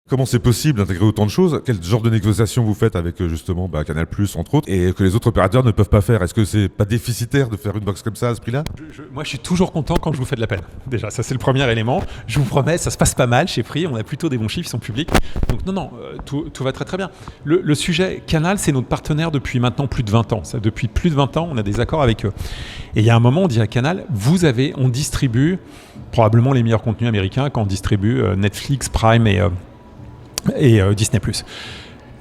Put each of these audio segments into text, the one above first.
Comment c'est possible d'intégrer autant de choses? Quel genre de négociation vous faites avec justement Canal+, entre autres, et que les autres opérateurs ne peuvent pas faire? Est-ce que c'est pas déficitaire de faire une box comme ça à ce prix-là? Moi, je suis toujours content quand je vous fais de la peine. Déjà, ça c'est le premier élément. Je vous promets, ça se passe pas mal chez Free. On a plutôt des bons chiffres, ils sont publics. Donc non, tout va très très bien. Le sujet Canal, c'est notre partenaire depuis maintenant plus de 20 ans. Depuis plus de 20 ans, on a des accords avec eux. Et il y a un moment, on dit à Canal, on distribue probablement les meilleurs contenus américains quand on distribue Netflix, Prime et Disney+.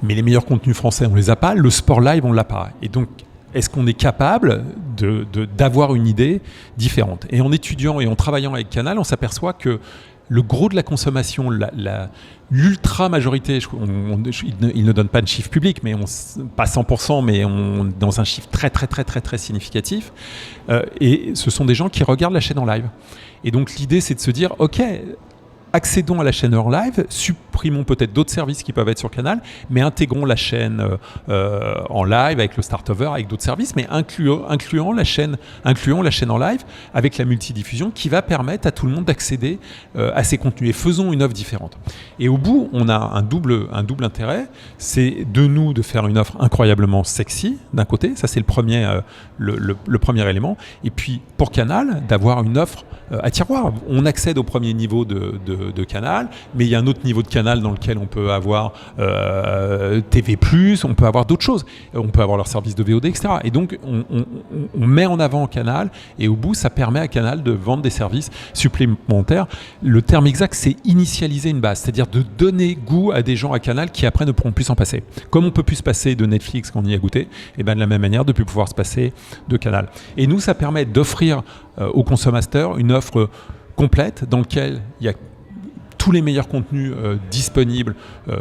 Mais les meilleurs contenus français, on les a pas. Le sport live, on l'a pas. Et donc, est-ce qu'on est capable d'avoir une idée différente? Et en étudiant et en travaillant avec Canal, on s'aperçoit que le gros de la consommation, l'ultra majorité, il ne donne pas de chiffre public, mais pas 100%, mais dans un chiffre très très très très très significatif. Et ce sont des gens qui regardent la chaîne en live. Et donc l'idée, c'est de se dire, ok, accédons à la chaîne en live, supprimons peut-être d'autres services qui peuvent être sur Canal, mais intégrons la chaîne en live avec le start-over, avec d'autres services, mais incluant la chaîne en live avec la multidiffusion qui va permettre à tout le monde d'accéder à ces contenus. Et faisons une offre différente. Et au bout, on a un double intérêt, c'est de faire une offre incroyablement sexy d'un côté, ça c'est le premier élément, et puis pour Canal, d'avoir une offre à tiroir. On accède au premier niveau de Canal, mais il y a un autre niveau de Canal dans lequel on peut avoir TV+, on peut avoir d'autres choses. On peut avoir leur service de VOD, etc. Et donc, on met en avant Canal, et au bout, ça permet à Canal de vendre des services supplémentaires. Le terme exact, c'est initialiser une base, c'est-à-dire de donner goût à des gens à Canal qui après ne pourront plus s'en passer. Comme on peut plus se passer de Netflix quand on y a goûté, et bien de la même manière, de plus pouvoir se passer de Canal. Et nous, ça permet d'offrir aux consommateurs une offre complète dans laquelle il y a tous les meilleurs contenus disponibles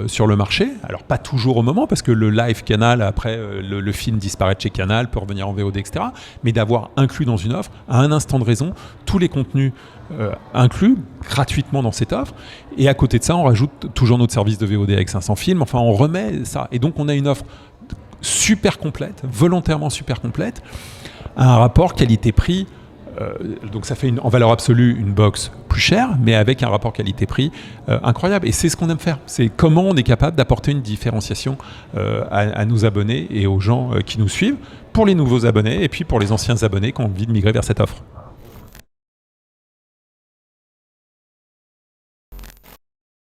sur le marché. Alors pas toujours au moment, parce que le live Canal, après le film disparaît de chez Canal, peut revenir en VOD, etc. Mais d'avoir inclus dans une offre, à un instant de raison, tous les contenus inclus gratuitement dans cette offre. Et à côté de ça, on rajoute toujours notre service de VOD avec 500 films. Enfin, on remet ça. Et donc, on a une offre super complète, volontairement super complète, à un rapport qualité-prix. Donc ça fait en valeur absolue une box plus chère, mais avec un rapport qualité-prix incroyable. Et c'est ce qu'on aime faire. C'est comment on est capable d'apporter une différenciation à nos abonnés et aux gens qui nous suivent, pour les nouveaux abonnés et puis pour les anciens abonnés qui ont envie de migrer vers cette offre.